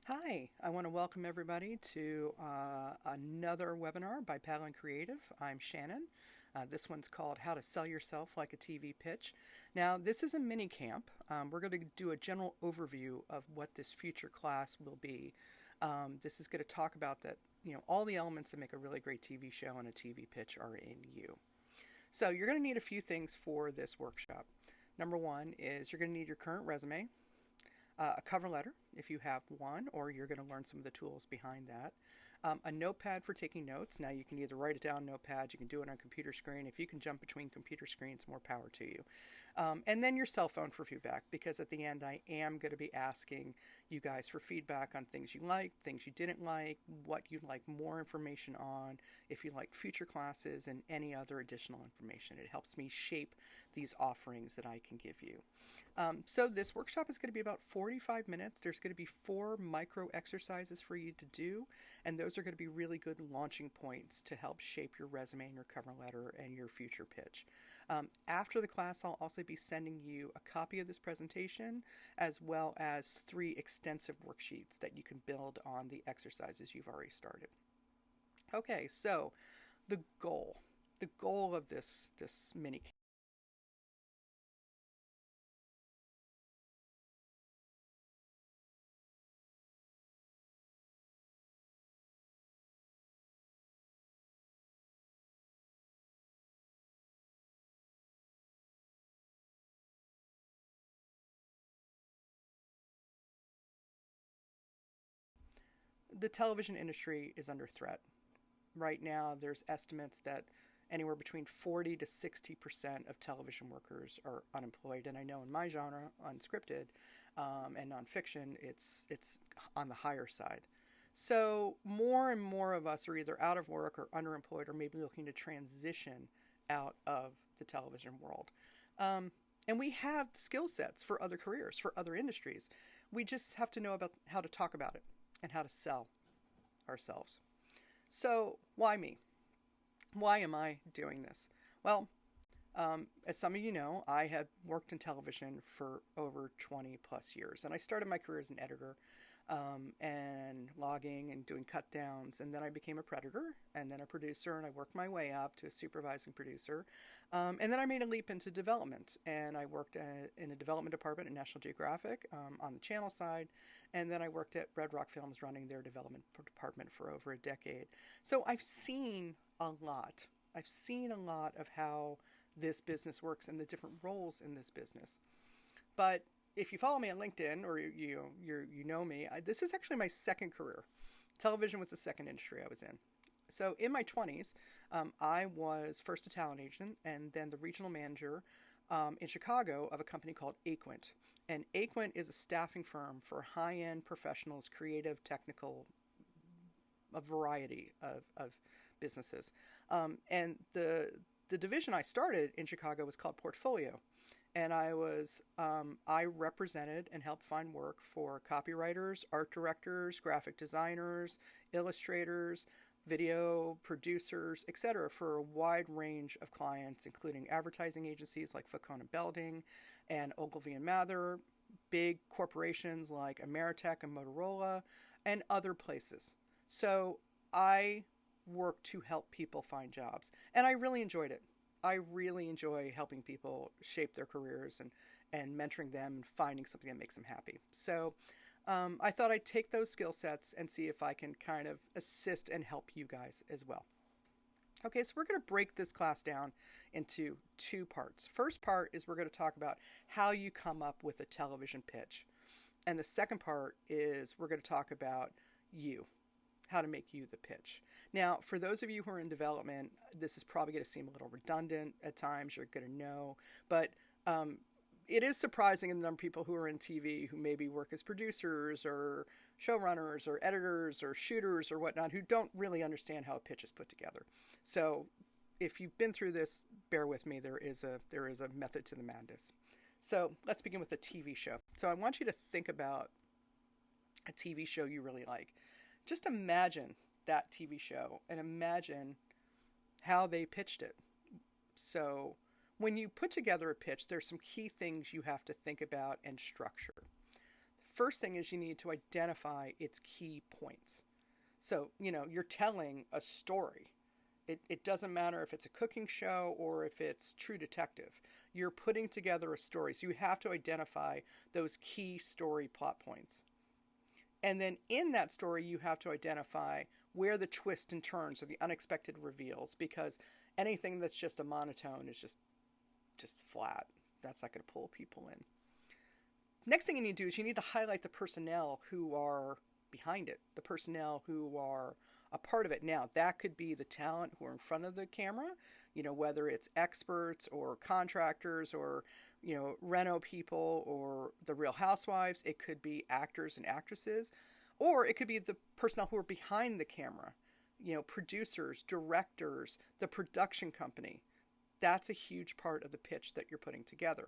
Hi, I want to welcome everybody to another webinar by Paddling Creative. I'm Shannon. This one's called How to Sell Yourself Like a TV Pitch. Now, this is a mini camp. We're going to do a general overview of what this future class will be. This is going to talk about that, all the elements that make a really great TV show and a TV pitch are in you. So you're going to need a few things for this workshop. Number one is you're going to need your current resume, a cover letter if you have one, or you're going to learn some of the tools behind that. A notepad for taking notes. Now you can either write it down on notepad, you can do it on a computer screen. If you can jump between computer screens, more power to you. And then your cell phone for feedback, because at the end I am going to be asking you guys for feedback on things you liked, things you didn't like, what you'd like more information on, if you like future classes, and any other additional information. It helps me shape these offerings that I can give you. So this workshop is going to be about 45 minutes. There's going to be 4 micro exercises for you to do, and those are going to be really good launching points to help shape your resume and your cover letter and your future pitch. After the class, I'll also be sending you a copy of this presentation, as well as 3 extensive worksheets that you can build on the exercises you've already started. Okay, so the goal of this mini. The television industry is under threat. Right now, there's estimates that anywhere between 40 to 60% of television workers are unemployed. And I know in my genre, unscripted and nonfiction, it's on the higher side. So more and more of us are either out of work or underemployed, or maybe looking to transition out of the television world. And we have skill sets for other careers, for other industries. We just have to know about how to talk about it and how to sell ourselves. So, why me? Why am I doing this? Well, as some of you know, I have worked in television for over 20 plus years, and I started my career as an editor and logging and doing cut downs, and then I became a predator and then a producer, and I worked my way up to a supervising producer, and then I made a leap into development, and I worked in a development department at National Geographic on the channel side, and then I worked at Red Rock Films running their development department for over a decade. So I've seen a lot. I've seen a lot of how this business works and the different roles in this business. But if you follow me on LinkedIn, or you know me, this is actually my second career. Television was the second industry I was in. So in my 20s, I was first a talent agent and then the regional manager in Chicago of a company called Aquint. And Aquint is a staffing firm for high-end professionals, creative, technical, a variety of businesses. And the division I started in Chicago was called Portfolio. And I represented and helped find work for copywriters, art directors, graphic designers, illustrators, video producers, etc., for a wide range of clients, including advertising agencies like Facona Belding and Ogilvy and Mather, big corporations like Ameritech and Motorola, and other places. So I work to help people find jobs, and I really enjoyed it. I really enjoy helping people shape their careers and mentoring them and finding something that makes them happy. So I thought I'd take those skill sets and see if I can kind of assist and help you guys as well. Okay, so we're going to break this class down into 2 parts. First part is we're going to talk about how you come up with a television pitch. And the second part is we're going to talk about you, how to make you the pitch. Now, for those of you who are in development, this is probably going to seem a little redundant at times. You're going to know, but it is surprising in the number of people who are in TV who maybe work as producers or showrunners or editors or shooters or whatnot, who don't really understand how a pitch is put together. So if you've been through this, bear with me. There is a method to the madness. So let's begin with a TV show. So I want you to think about a TV show you really like. Just imagine that TV show and imagine how they pitched it. So when you put together a pitch, there's some key things you have to think about and structure. first thing is you need to identify its key points. So, you're telling a story. It doesn't matter if it's a cooking show or if it's True Detective. You're putting together a story. So you have to identify those key story plot points. And then in that story, you have to identify where the twists and turns or the unexpected reveals, because anything that's just a monotone is just flat. That's not going to pull people in. Next thing you need to do is you need to highlight the personnel who are behind it, the personnel who are a part of it. Now, that could be the talent who are in front of the camera, whether it's experts or contractors or, reno people or the Real Housewives. It could be actors and actresses, or it could be the personnel who are behind the camera, producers, directors, the production company. That's a huge part of the pitch that you're putting together.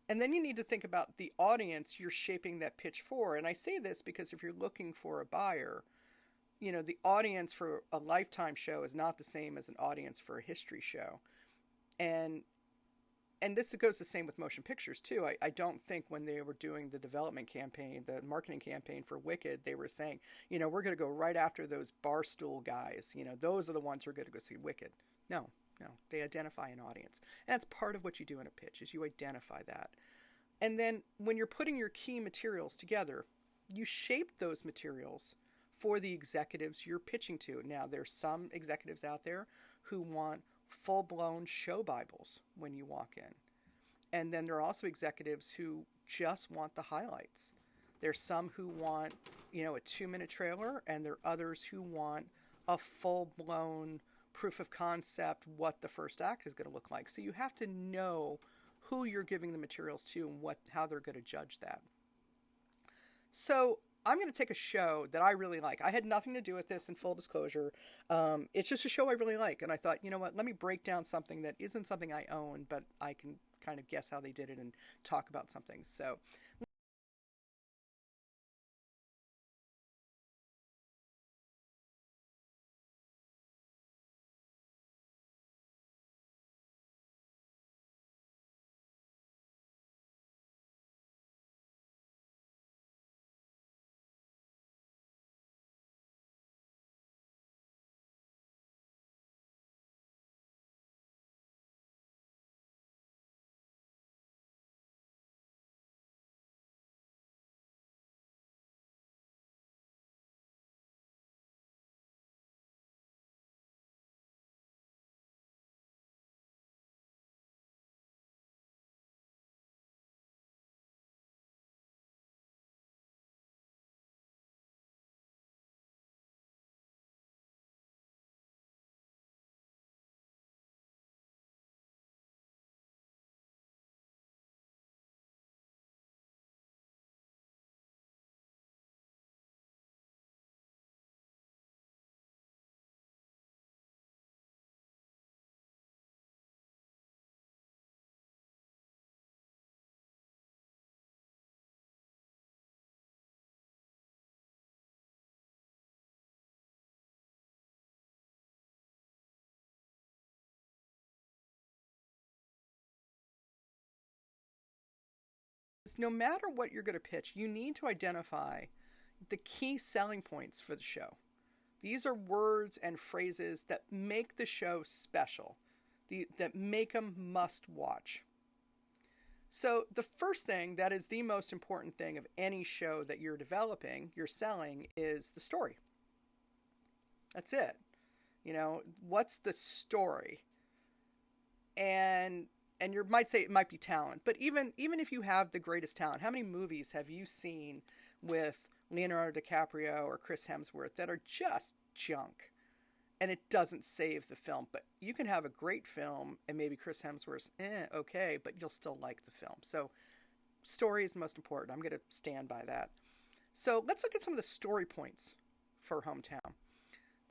And then you need to think about the audience you're shaping that pitch for. And I say this because if you're looking for a buyer, the audience for a Lifetime show is not the same as an audience for a history show. And this goes the same with motion pictures too. I don't think when they were doing the development campaign, the marketing campaign for Wicked, they were saying, we're going to go right after those barstool guys. Those are the ones who are going to go see Wicked. No, they identify an audience. And that's part of what you do in a pitch, is you identify that. And then when you're putting your key materials together, you shape those materials for the executives you're pitching to. Now, there's some executives out there who want full-blown show Bibles when you walk in. And then there are also executives who just want the highlights. There's some who want, a 2-minute trailer, and there are others who want a full-blown proof of concept, what the first act is going to look like. So you have to know who you're giving the materials to and how they're going to judge that. So I'm going to take a show that I really like. I had nothing to do with this, in full disclosure. It's just a show I really like. And I thought, let me break down something that isn't something I own, but I can kind of guess how they did it and talk about something. So no matter what you're going to pitch, you need to identify the key selling points for the show. These are words and phrases that make the show special, that make them must watch. So the first thing that is the most important thing of any show that you're developing, you're selling, is the story. That's it. What's the story? And you might say it might be talent, but even if you have the greatest talent, how many movies have you seen with Leonardo DiCaprio or Chris Hemsworth that are just junk? And it doesn't save the film. But you can have a great film and maybe Chris Hemsworth's okay, but you'll still like the film. So story is most important. I'm going to stand by that. So let's look at some of the story points for Hometown.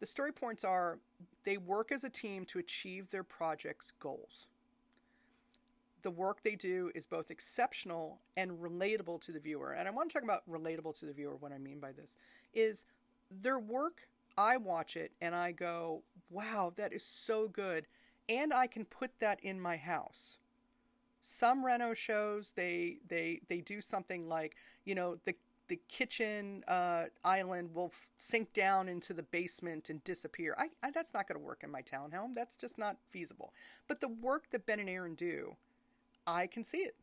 The story points are, they work as a team to achieve their project's goals. The work they do is both exceptional and relatable to the viewer. And I want to talk about relatable to the viewer. What I mean by this is their work, I watch it and I go, wow, that is so good. And I can put that in my house. Some reno shows, they do something like, the kitchen island will sink down into the basement and disappear. That's not going to work in my townhome. That's just not feasible. But the work that Ben and Aaron do, I can see it.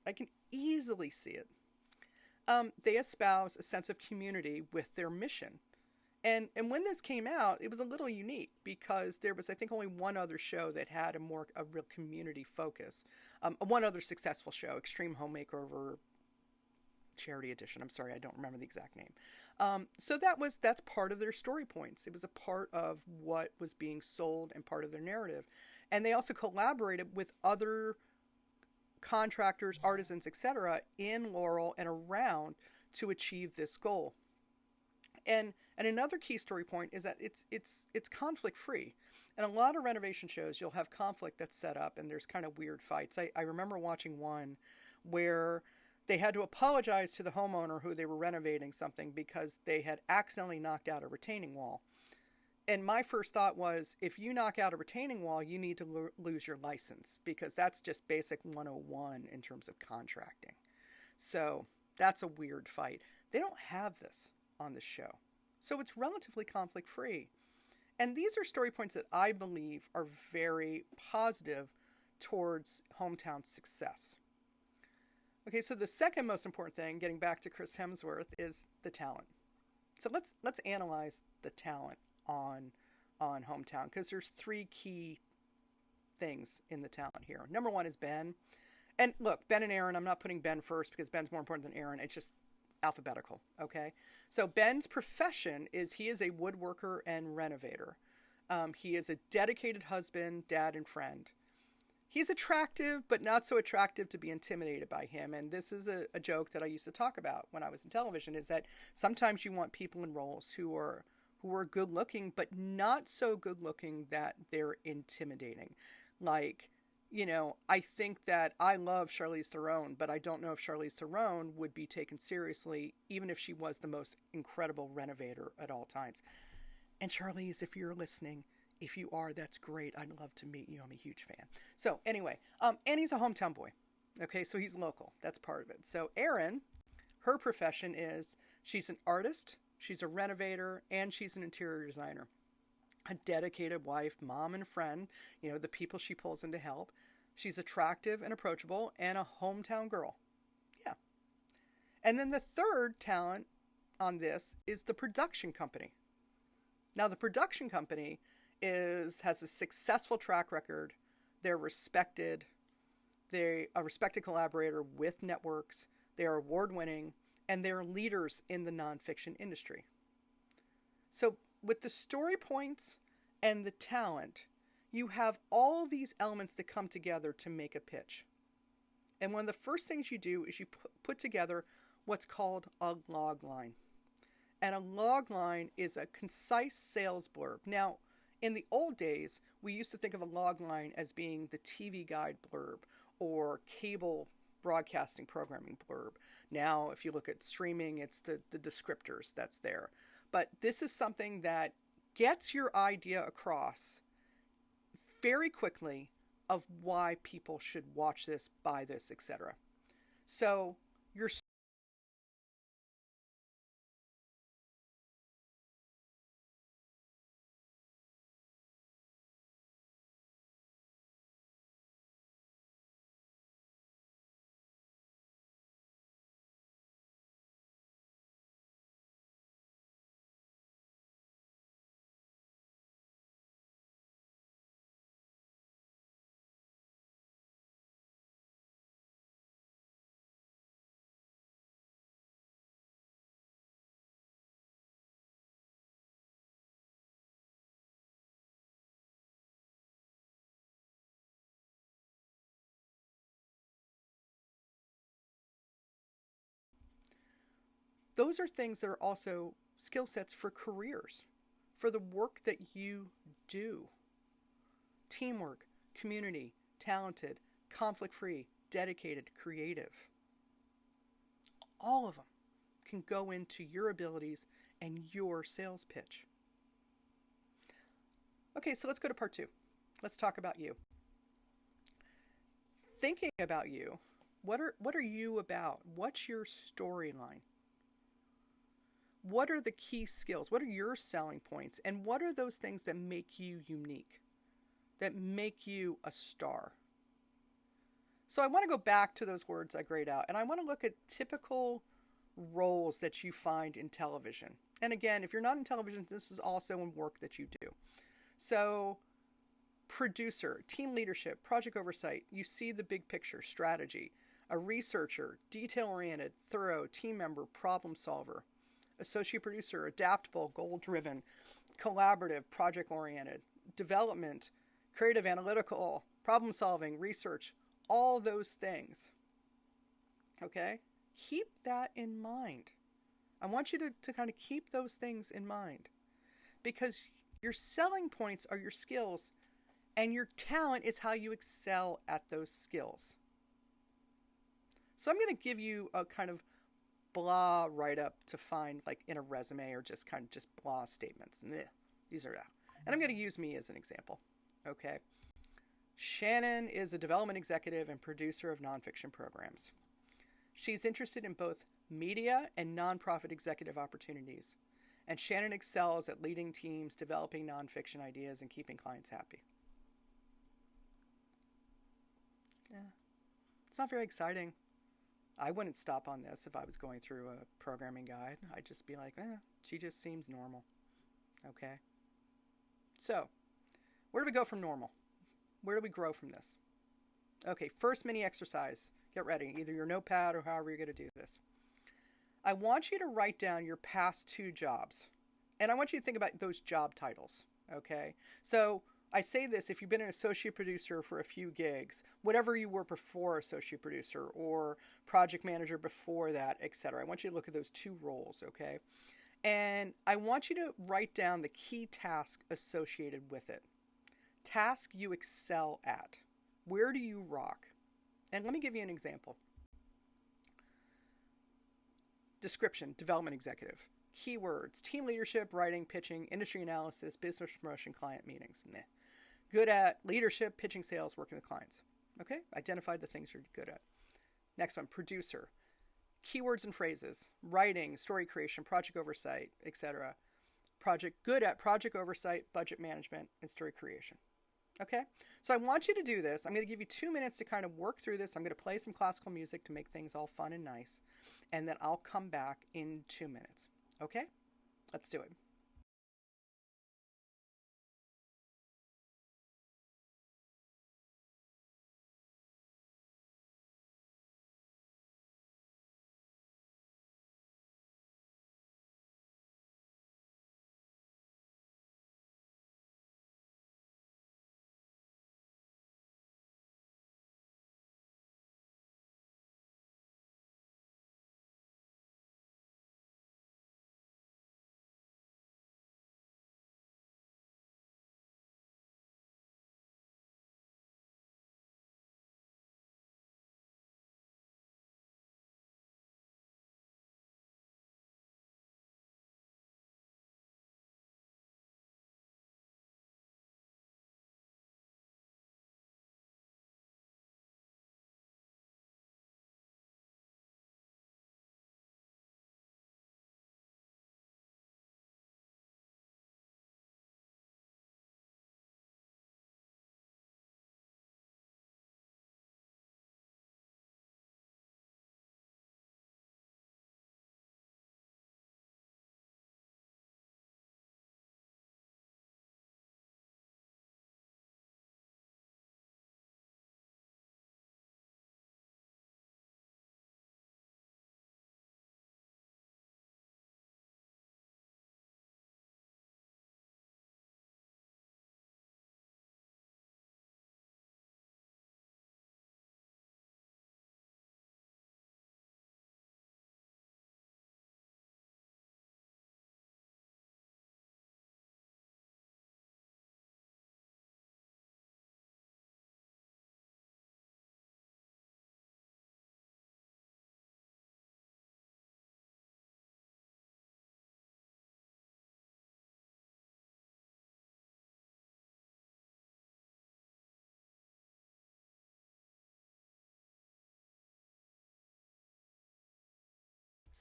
I can easily see it. They espouse a sense of community with their mission. And when this came out, it was a little unique because there was, I think, only one other show that had a real community focus. One other successful show, Extreme Home Makeover Charity Edition. I'm sorry, I don't remember the exact name. So that's part of their story points. It was a part of what was being sold and part of their narrative. And they also collaborated with other contractors, artisans, etc., in Laurel and around to achieve this goal. And another key story point is that it's conflict free. And a lot of renovation shows, you'll have conflict that's set up and there's kind of weird fights. I remember watching one where they had to apologize to the homeowner who they were renovating something because they had accidentally knocked out a retaining wall. And my first thought was, if you knock out a retaining wall, you need to lose your license because that's just basic 101 in terms of contracting. So that's a weird fight. They don't have this on the show. So it's relatively conflict free. And these are story points that I believe are very positive towards hometown success. Okay, so the second most important thing, getting back to Chris Hemsworth, is the talent. So let's analyze the talent on hometown, because there's three key things in the talent here. Number one is Ben. And look, Ben and Aaron, I'm not putting Ben first because Ben's more important than Aaron. It's just alphabetical, okay? So Ben's profession is he is a woodworker and renovator. He is a dedicated husband, dad, and friend. He's attractive, but not so attractive to be intimidated by him. And this is a joke that I used to talk about when I was in television, is that sometimes you want people in roles who are good looking, but not so good looking that they're intimidating. Like, I think that I love Charlize Theron, but I don't know if Charlize Theron would be taken seriously, even if she was the most incredible renovator at all times. And Charlize, if you're listening, if you are, that's great. I'd love to meet you. I'm a huge fan. So anyway, and he's a hometown boy. Okay, so he's local. That's part of it. So Erin, her profession is she's an artist, she's a renovator, and she's an interior designer. A dedicated wife, mom, and friend, the people she pulls in to help. She's attractive and approachable and a hometown girl. Yeah. And then the third talent on this is the production company. Now, the production company has a successful track record. They're respected. They're a respected collaborator with networks. They are award-winning, and they're leaders in the nonfiction industry. So with the story points and the talent, you have all these elements that come together to make a pitch. And one of the first things you do is you put together what's called a logline. And a logline is a concise sales blurb. Now, in the old days, we used to think of a logline as being the TV guide blurb or cable broadcasting programming blurb. Now, if you look at streaming, it's the descriptors that's there. But this is something that gets your idea across very quickly of why people should watch this, buy this, etc. So your those are things that are also skill sets for careers, for the work that you do. Teamwork, community, talented, conflict-free, dedicated, creative. All of them can go into your abilities and your sales pitch. Okay, so let's go to part two. Let's talk about you. thinking about you. What are you about? What's your storyline? What are the key skills? What are your selling points? And what are those things that make you unique? That make you a star? So I want to go back to those words I grayed out, and I want to look at typical roles that you find in television. And again, if you're not in television, this is also in work that you do. So producer, team leadership, project oversight, you see the big picture, strategy. A researcher, detail-oriented, thorough, team member, problem solver. Associate producer, adaptable, goal-driven, collaborative, project-oriented. Development, creative, analytical, problem-solving, research, all those things. Okay? Keep that in mind. I want you to kind of keep those things in mind, because your selling points are your skills, and your talent is how you excel at those skills. So I'm going to give you a kind of blah write-up to find like in a resume, or just kind of just blah statements. These are that. And I'm going to use me as an example. Okay. Shannon is a development executive and producer of nonfiction programs. She's interested in both media and nonprofit executive opportunities. And Shannon excels at leading teams, developing nonfiction ideas, and keeping clients happy. Yeah. It's not very exciting. I wouldn't stop on this if I was going through a programming guide. I'd just be like, she just seems normal. Okay. So, where do we go from normal? Where do we grow from this? Okay, first mini exercise. Get ready. Either your notepad or however you're going to do this. I want you to write down your past 2 jobs. And I want you to think about those job titles. Okay? So, I say this, if you've been an associate producer for a few gigs, whatever you were before associate producer or project manager before that, etc. I want you to look at those 2 roles, okay? And I want you to write down the key task associated with it. Task you excel at. Where do you rock? And let me give you an example. Description, development executive. Keywords, team leadership, writing, pitching, industry analysis, business promotion, client meetings. Meh. Good at leadership, pitching, sales, working with clients. Okay? Identify the things you're good at. Next one, producer. Keywords and phrases, writing, story creation, project oversight, etc. Good at project oversight, budget management, and story creation. Okay? So I want you to do this. I'm going to give you 2 minutes to kind of work through this. I'm going to play some classical music to make things all fun and nice. And then I'll come back in 2 minutes. Okay? Let's do it.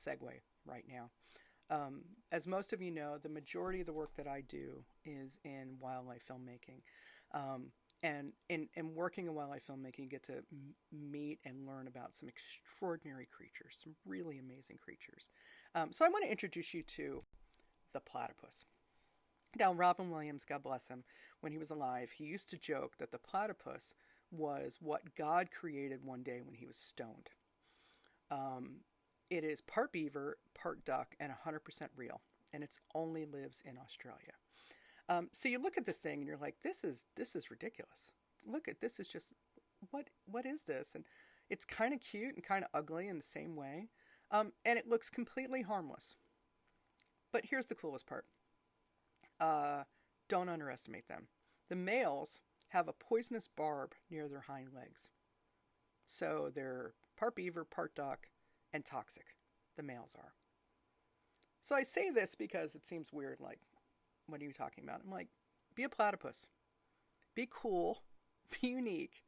segue right now. As most of you know, the majority of the work that I do is in wildlife filmmaking. And in working in wildlife filmmaking, you get to meet and learn about some extraordinary creatures, some really amazing creatures. So I want to introduce you to the platypus. Now, Robin Williams, God bless him, when he was alive, he used to joke that the platypus was what God created one day when he was stoned. Um, it is part beaver, part duck, and 100% real, and it only lives in Australia. So you look at this thing and you're like, this is ridiculous. Look at this is just what is this? And it's kind of cute and kind of ugly in the same way, and it looks completely harmless. But here's the coolest part. Uh, don't underestimate them. The males have a poisonous barb near their hind legs, so they're part beaver, part duck, and toxic. The males are. So I say this because it seems weird. Like, what are you talking about? I'm like, be a platypus. Be cool. Be unique.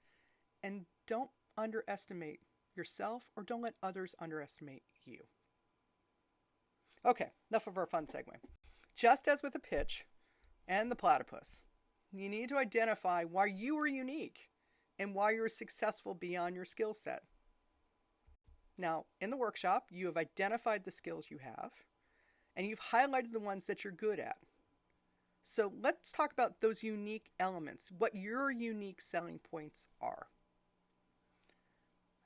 And don't underestimate yourself or don't let others underestimate you. Okay, enough of our fun segue. Just as with a pitch and the platypus, you need to identify why you are unique and why you're successful beyond your skill set. Now, in the workshop, you have identified the skills you have and you've highlighted the ones that you're good at. So let's talk about those unique elements, what your unique selling points are.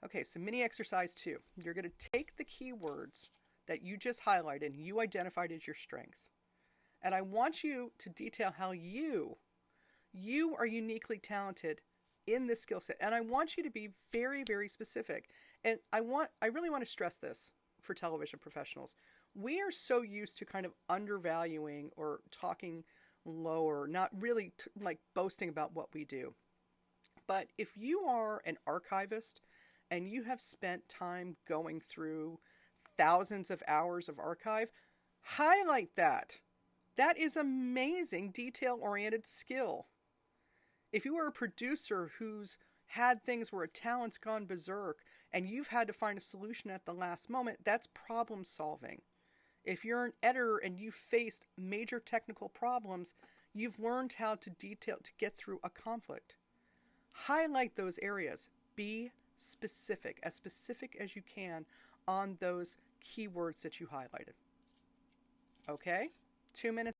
Okay, so mini exercise 2. You're going to take the keywords that you just highlighted and you identified as your strengths. And I want you to detail how you are uniquely talented in this skill set. And I want you to be very, very specific. And I really want to stress this for television professionals. We are so used to kind of undervaluing or talking lower, not really like boasting about what we do. But if you are an archivist and you have spent time going through thousands of hours of archive, highlight that. That is amazing detail-oriented skill. If you are a producer who's had things where a talent's gone berserk and you've had to find a solution at the last moment, that's problem solving. If you're an editor and you faced major technical problems, you've learned how to get through a conflict. Highlight those areas. Be specific as you can on those keywords that you highlighted. Okay? 2 minutes.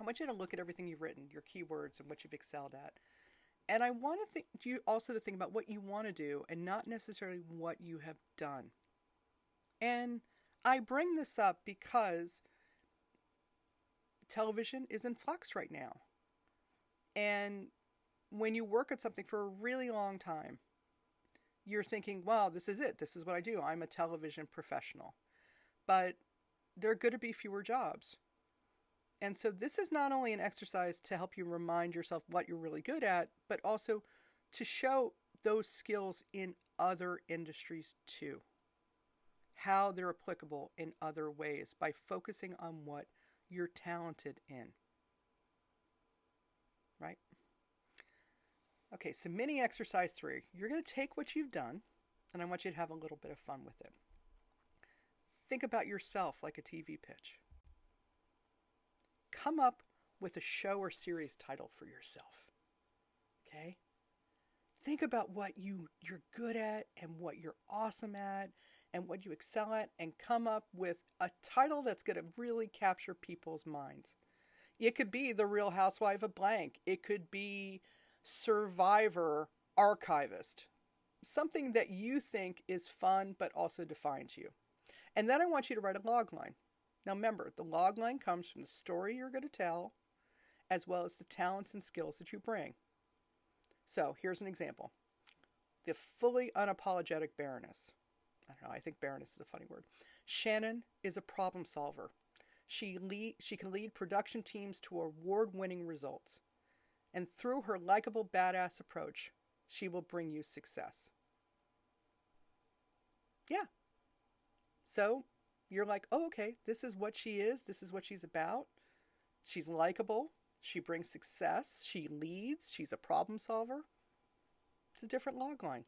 I want you to look at everything you've written, your keywords and what you've excelled at. And I want to think you also to think about what you want to do and not necessarily what you have done. And I bring this up because television is in flux right now. And when you work at something for a really long time, you're thinking, wow, this is it. This is what I do. I'm a television professional. But there are going to be fewer jobs. And so this is not only an exercise to help you remind yourself what you're really good at, but also to show those skills in other industries too. How they're applicable in other ways by focusing on what you're talented in. Right? Okay, so mini exercise 3. You're going to take what you've done, and I want you to have a little bit of fun with it. Think about yourself like a TV pitch. Come up with a show or series title for yourself. Okay? Think about what you're good at and what you're awesome at and what you excel at, and come up with a title that's going to really capture people's minds. It could be The Real Housewife of Blank. It could be Survivor Archivist. Something that you think is fun but also defines you. And then I want you to write a logline. Now remember, the logline comes from the story you're going to tell, as well as the talents and skills that you bring. So here's an example. The fully unapologetic Baroness. I don't know, I think Baroness is a funny word. Shannon is a problem solver. She can lead production teams to award-winning results. And through her likable badass approach, she will bring you success. Yeah. So you're like, oh, okay, this is what she is. This is what she's about. She's likable. She brings success. She leads. She's a problem solver. It's a different logline.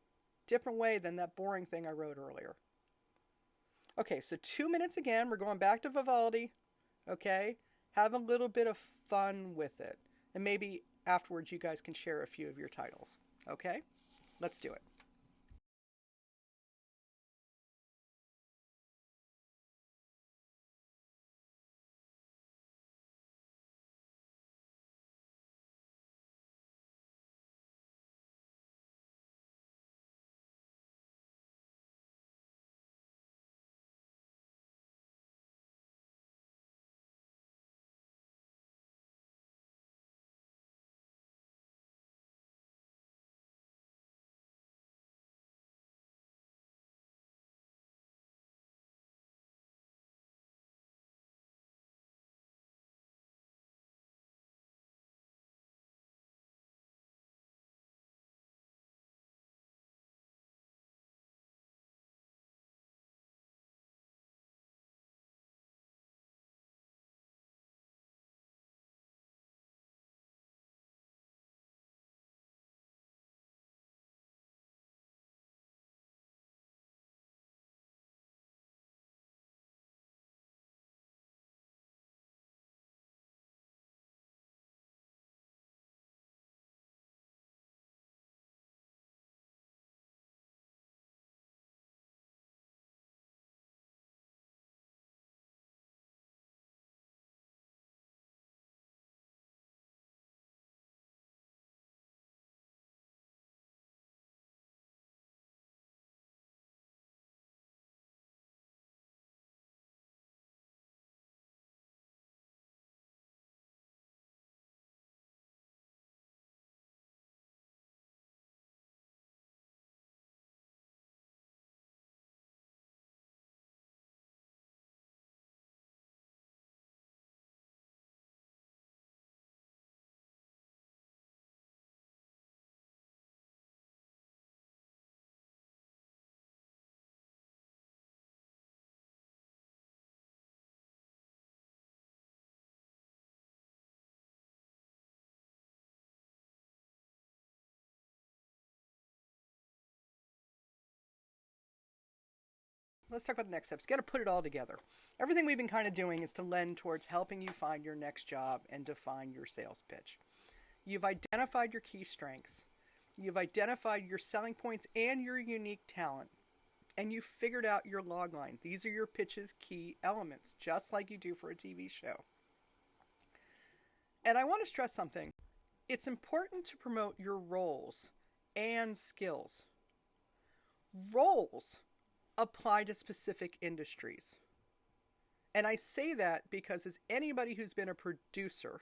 Different way than that boring thing I wrote earlier. Okay, so 2 minutes again. We're going back to Vivaldi. Okay? Have a little bit of fun with it. And maybe afterwards you guys can share a few of your titles. Okay? Let's do it. Let's talk about the next steps. You got to put it all together. Everything we've been kind of doing is to lend towards helping you find your next job and define your sales pitch. You've identified your key strengths. You've identified your selling points and your unique talent. And you've figured out your logline. These are your pitch's key elements, just like you do for a TV show. And I want to stress something. It's important to promote your roles and skills. Roles apply to specific industries. And I say that because, as anybody who's been a producer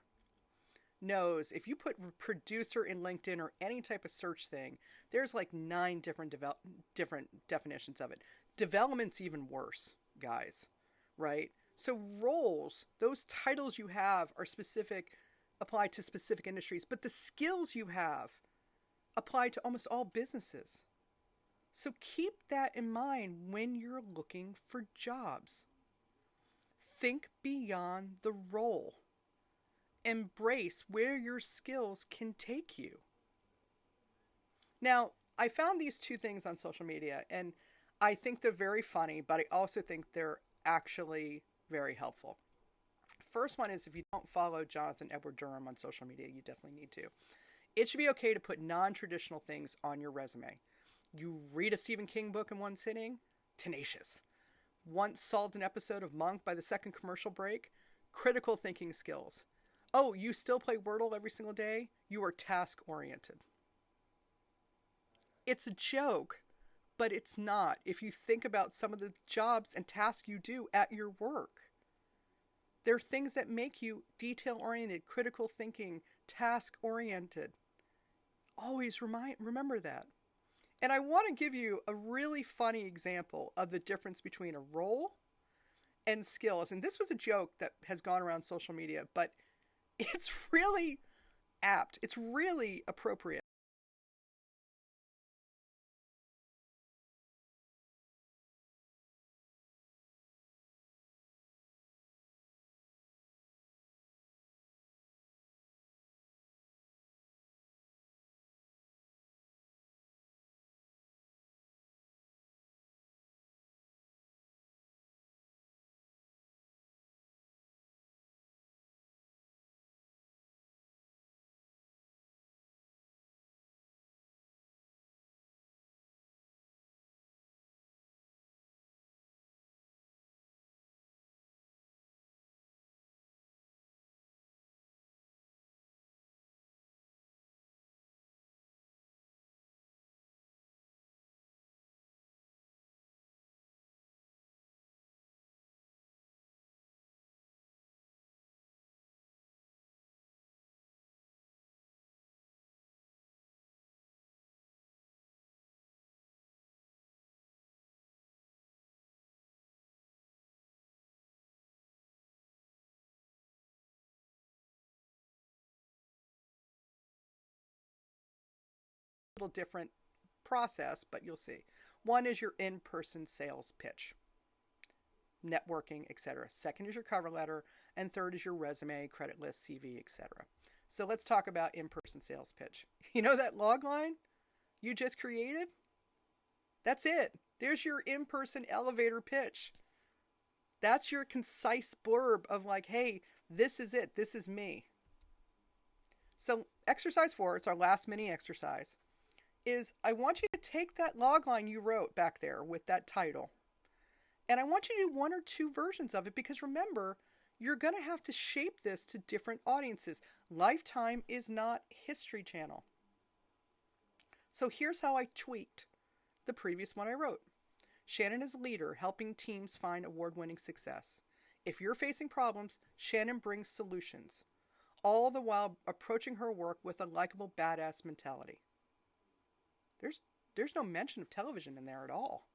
knows, if you put producer in LinkedIn or any type of search thing, there's like nine different definitions of it. Development's even worse, guys, right? So roles, those titles you have are specific, apply to specific industries, but the skills you have apply to almost all businesses. So keep that in mind when you're looking for jobs. Think beyond the role. Embrace where your skills can take you. Now, I found these two things on social media, and I think they're very funny, but I also think they're actually very helpful. First one is, if you don't follow Jonathan Edward Durham on social media, you definitely need to. It should be okay to put non-traditional things on your resume. You read a Stephen King book in one sitting? Tenacious. Once solved an episode of Monk by the second commercial break? Critical thinking skills. Oh, you still play Wordle every single day? You are task-oriented. It's a joke, but it's not if you think about some of the jobs and tasks you do at your work. There are things that make you detail-oriented, critical thinking, task-oriented. Always remember that. And I want to give you a really funny example of the difference between a role and skills. And this was a joke that has gone around social media, but it's really apt. It's really appropriate. A little different process, but you'll see. One is your in-person sales pitch, networking, etc. Second is your cover letter, and third is your resume, credit list, CV, etc. So let's talk about in-person sales pitch. You know that log line you just created? That's it. There's your in-person elevator pitch. That's your concise blurb of like, hey, this is it. This is me. So exercise 4, it's our last mini exercise, is I want you to take that log line you wrote back there with that title, and I want you to do one or two versions of it, because remember, you're going to have to shape this to different audiences. Lifetime is not History Channel. So here's how I tweaked the previous one I wrote. Shannon is a leader, helping teams find award-winning success. If you're facing problems, Shannon brings solutions, all the while approaching her work with a likable badass mentality. There's no mention of television in there at all.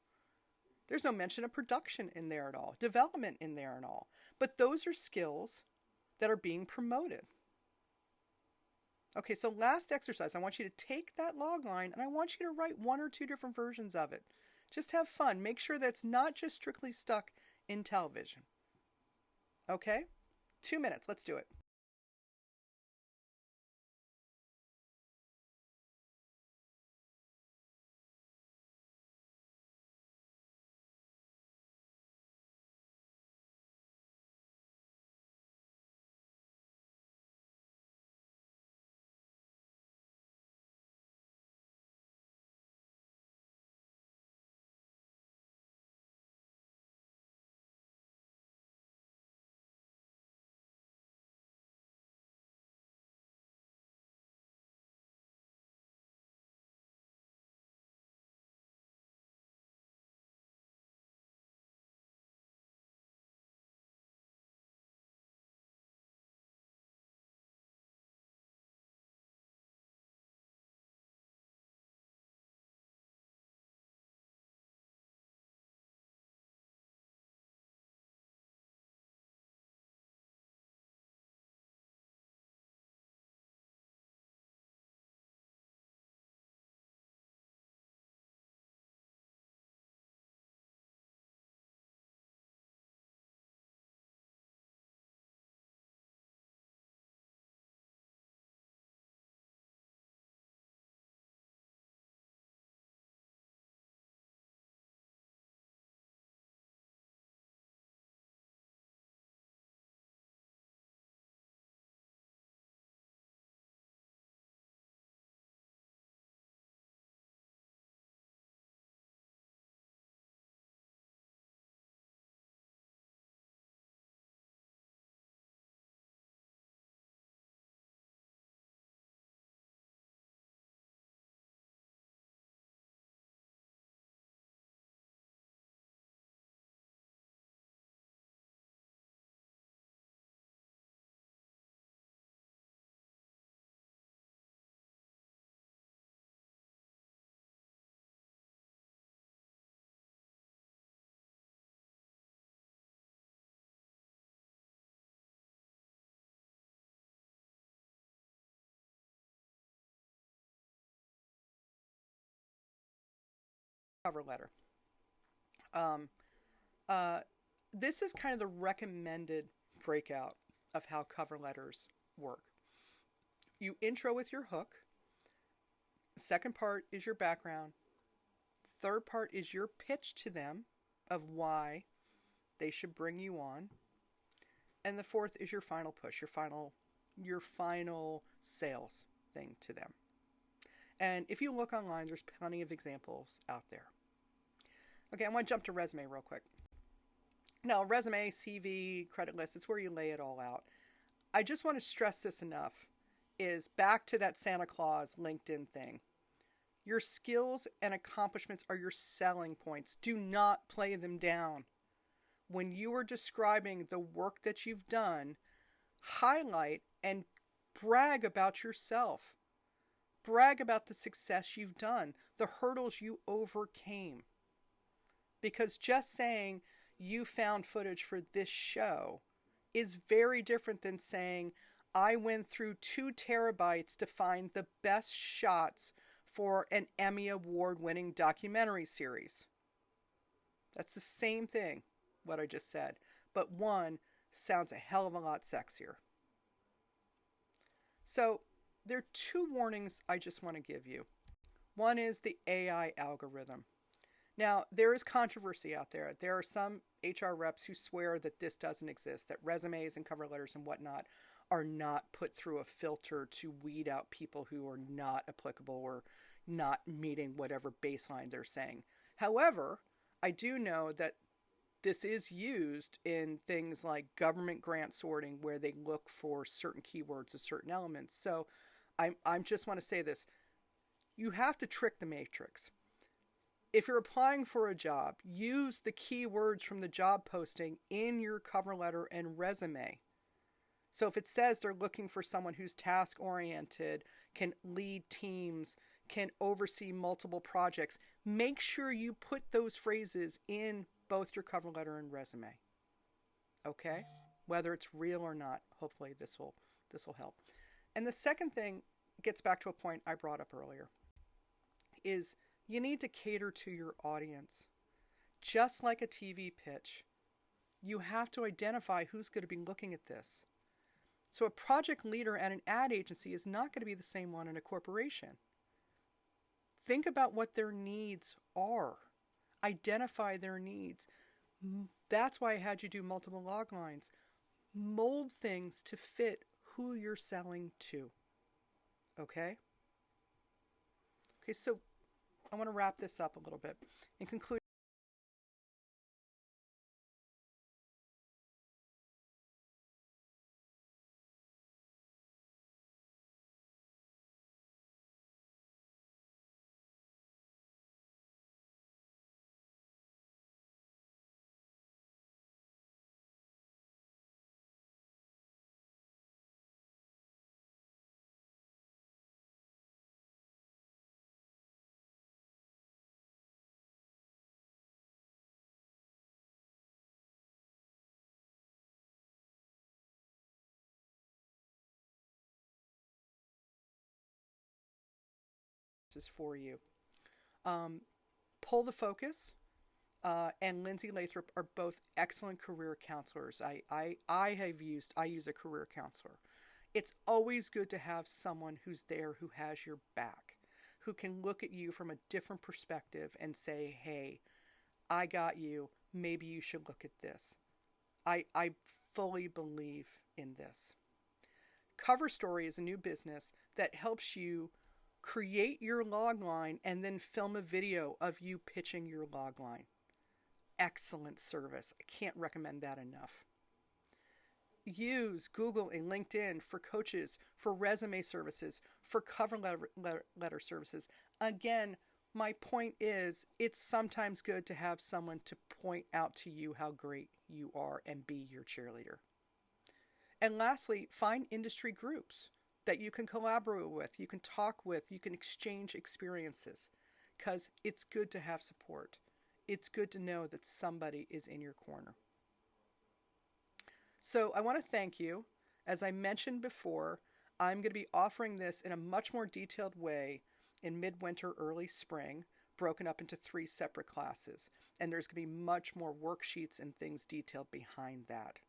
There's no mention of production in there at all, development in there at all. But those are skills that are being promoted. Okay, so last exercise, I want you to take that log line and I want you to write one or two different versions of it. Just have fun. Make sure that's not just strictly stuck in television. Okay? 2 minutes. Let's do it. Cover letter. Um, uh, this is kind of the recommended breakout of how cover letters work. You intro with your hook. Second part is your background. Third part is your pitch to them of why they should bring you on. And the fourth is your final push, your final sales thing to them. And if you look online, there's plenty of examples out there. Okay, I want to jump to resume real quick. Now, resume, CV, credit list, it's where you lay it all out. I just want to stress this enough, is back to that Santa Claus LinkedIn thing. Your skills and accomplishments are your selling points. Do not play them down. When you are describing the work that you've done, highlight and brag about yourself. Brag about the success you've done, the hurdles you overcame. Because just saying you found footage for this show is very different than saying I went through 2 terabytes to find the best shots for an Emmy Award-winning documentary series. That's the same thing, what I just said, but one sounds a hell of a lot sexier. So there are 2 warnings I just want to give you. One is the AI algorithm. Now, there is controversy out there. There are some HR reps who swear that this doesn't exist, that resumes and cover letters and whatnot are not put through a filter to weed out people who are not applicable or not meeting whatever baseline they're saying. However, I do know that this is used in things like government grant sorting where they look for certain keywords or certain elements. So I just want to say this. You have to trick the matrix. If you're applying for a job, use the keywords from the job posting in your cover letter and resume. So if it says they're looking for someone who's task-oriented, can lead teams, can oversee multiple projects, make sure you put those phrases in both your cover letter and resume. Okay? Whether it's real or not, hopefully this will help. And the second thing gets back to a point I brought up earlier, is you need to cater to your audience. Just like a TV pitch, you have to identify who's going to be looking at this. So a project leader at an ad agency is not going to be the same one in a corporation. Think about what their needs are. Identify their needs. That's why I had you do multiple log lines. Mold things to fit who you're selling to. Okay? Okay, so I want to wrap this up a little bit. In conclusion, this is for you. Um, Pull the Focus and Lindsay Lathrop are both excellent career counselors. I use a career counselor. It's always good to have someone who's there who has your back, who can look at you from a different perspective and say, hey, I got you. Maybe you should look at this. I fully believe in this. Cover Story is a new business that helps you create your logline and then film a video of you pitching your logline. Excellent service. I can't recommend that enough. Use Google and LinkedIn for coaches, for resume services, for cover letter services. Again, my point is it's sometimes good to have someone to point out to you how great you are and be your cheerleader. And lastly, find industry groups that you can collaborate with, you can talk with, you can exchange experiences, because it's good to have support. It's good to know that somebody is in your corner. So I want to thank you. As I mentioned before, I'm going to be offering this in a much more detailed way in midwinter, early spring, broken up into 3 separate classes. And there's going to be much more worksheets and things detailed behind that.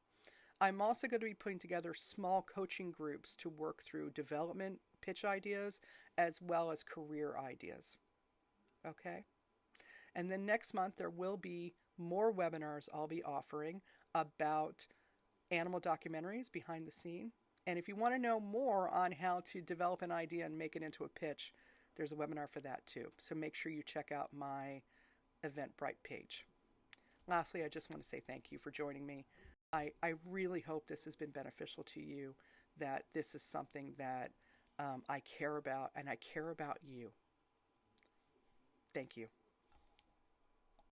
I'm also going to be putting together small coaching groups to work through development pitch ideas as well as career ideas. Okay? And then next month, there will be more webinars I'll be offering about animal documentaries behind the scene. And if you want to know more on how to develop an idea and make it into a pitch, there's a webinar for that too. So make sure you check out my Eventbrite page. Lastly, I just want to say thank you for joining me. I really hope this has been beneficial to you, that this is something that I care about, and I care about you. Thank you.